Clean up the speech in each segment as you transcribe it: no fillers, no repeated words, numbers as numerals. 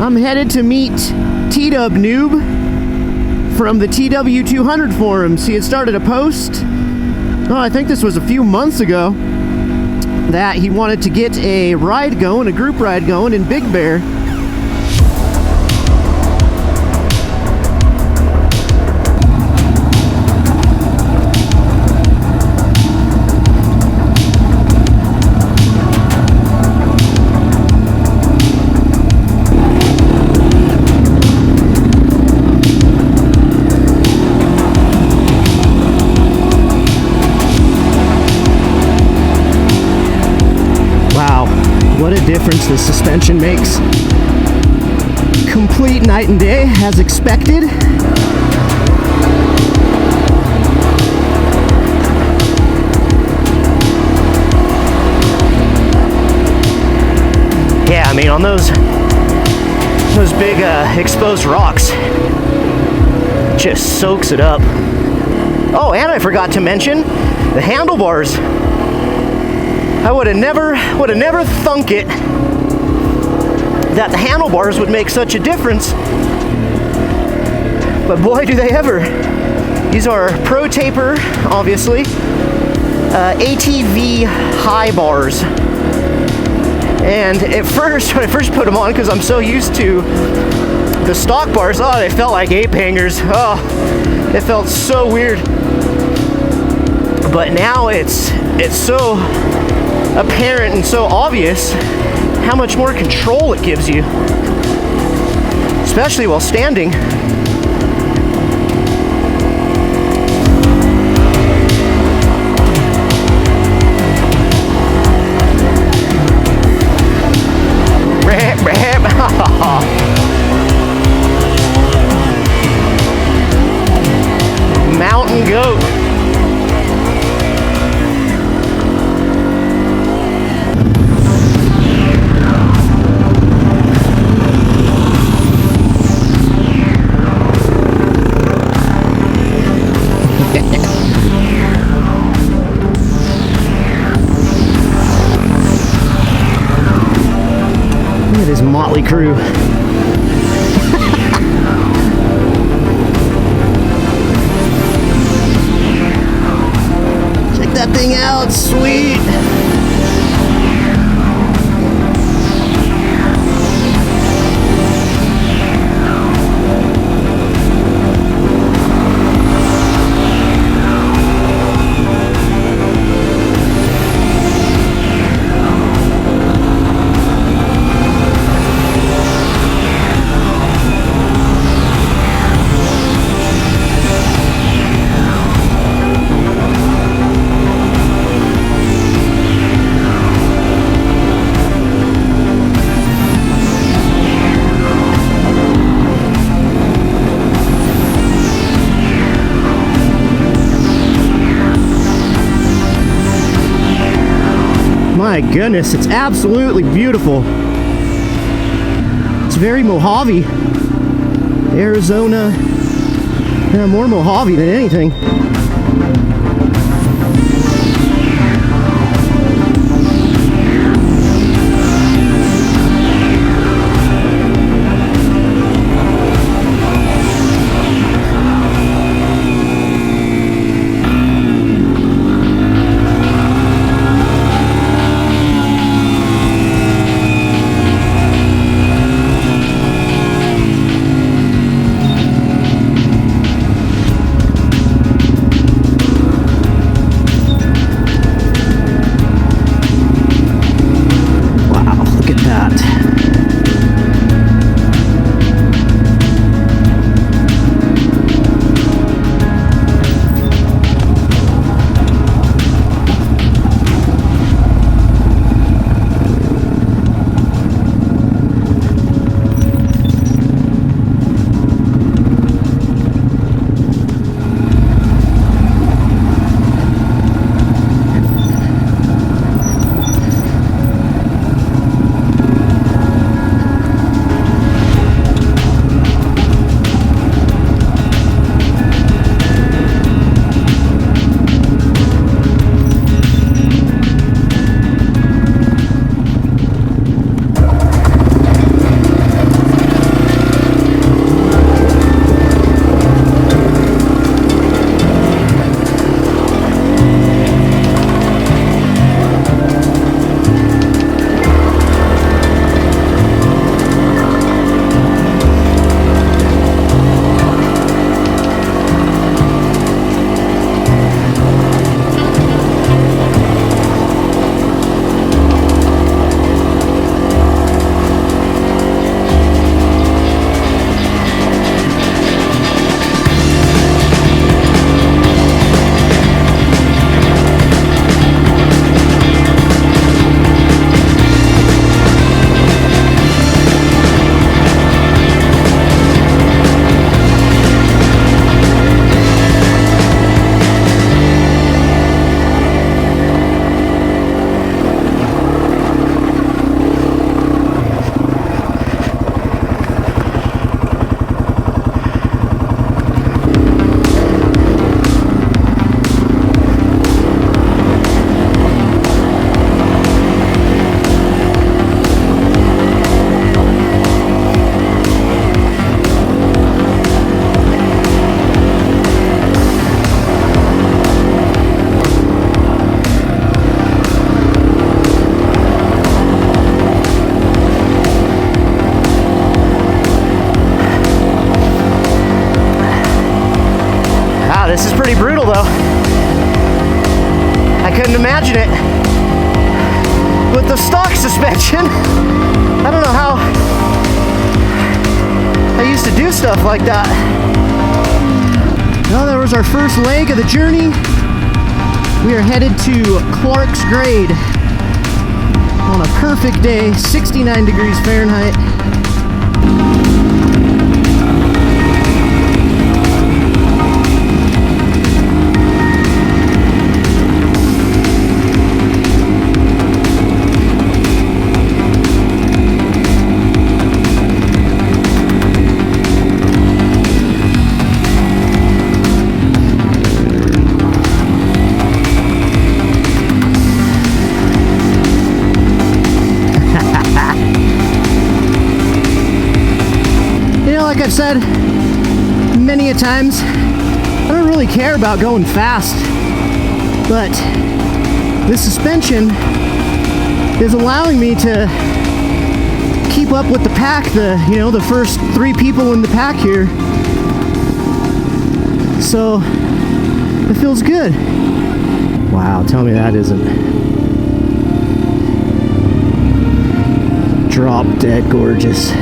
I'm headed to meet Tdub Noob from the TW200 forums. He had started a post, I think this was a few months ago, that he wanted to get a ride going, a group ride going in Big Bear. What a difference the suspension makes. Complete night and day, as expected. Yeah, I mean, on those big exposed rocks, just soaks it up. Oh, and I forgot to mention the handlebars. I would have never thunk it that the handlebars would make such a difference. But boy, do they ever. These are Pro Taper, obviously. ATV high bars. And at first, when I first put them on, because I'm so used to the stock bars, oh, they felt like ape hangers. Oh, it felt so weird. But now it's so apparent and so obvious how much more control it gives you, especially while standing. Mountain goat. Look at his motley crew. Check that thing out, sweet. My goodness, it's absolutely beautiful. It's very Mojave, Arizona. Yeah, more Mojave than anything. imagine it with the stock suspension. I don't know how I used to do stuff like that. Well, that was our first leg of the journey. We are headed to Clark's Grade on a perfect day, 69 degrees Fahrenheit. Like I've said many a times, I don't really care about going fast, but this suspension is allowing me to keep up with the pack, the first 3 people in the pack here. So it feels good. Wow, tell me that isn't drop dead gorgeous.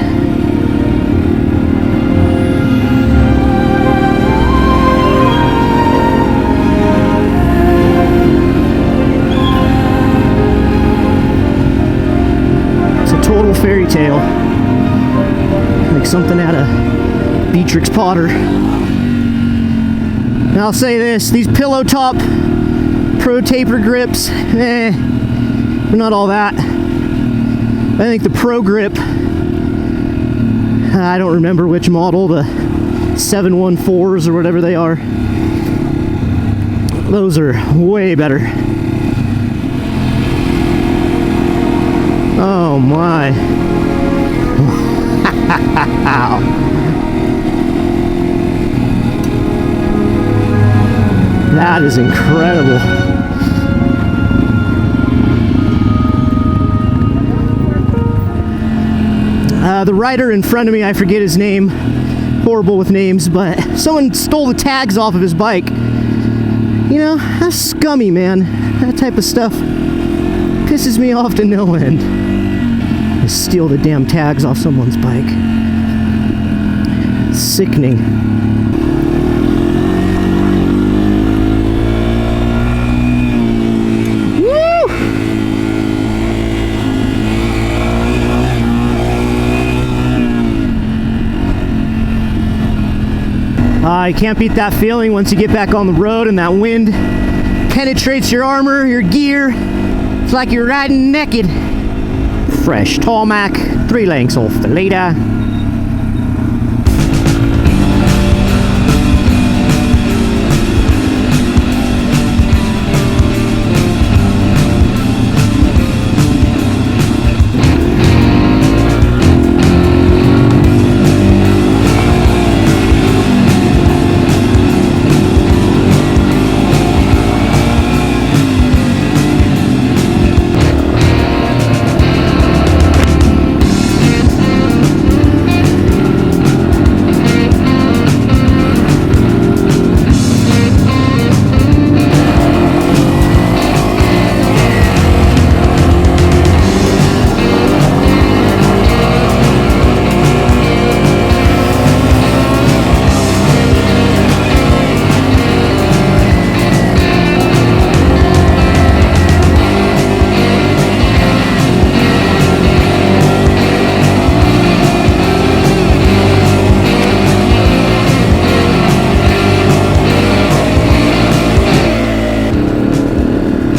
Total fairy tale, like something out of Beatrix Potter. And I'll say this, these pillow top pro taper grips, they're not all that. I think the pro grip, I don't remember which model, the 714s or whatever they are, those are way better. Oh my. Wow. That is incredible. The rider in front of me, I forget his name. Horrible with names, but someone stole the tags off of his bike. You know, that's scummy, man. That type of stuff pisses me off to no end. Steal the damn tags off someone's bike. Sickening. Woo! You can't beat that feeling once you get back on the road and that wind penetrates your armor, your gear. It's like you're riding naked. Fresh tarmac, 3 lengths off the leader.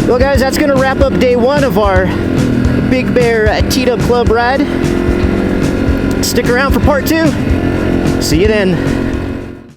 Well guys, that's going to wrap up day 1 of our Big Bear Tdub Club ride. Stick around for part 2. See you then.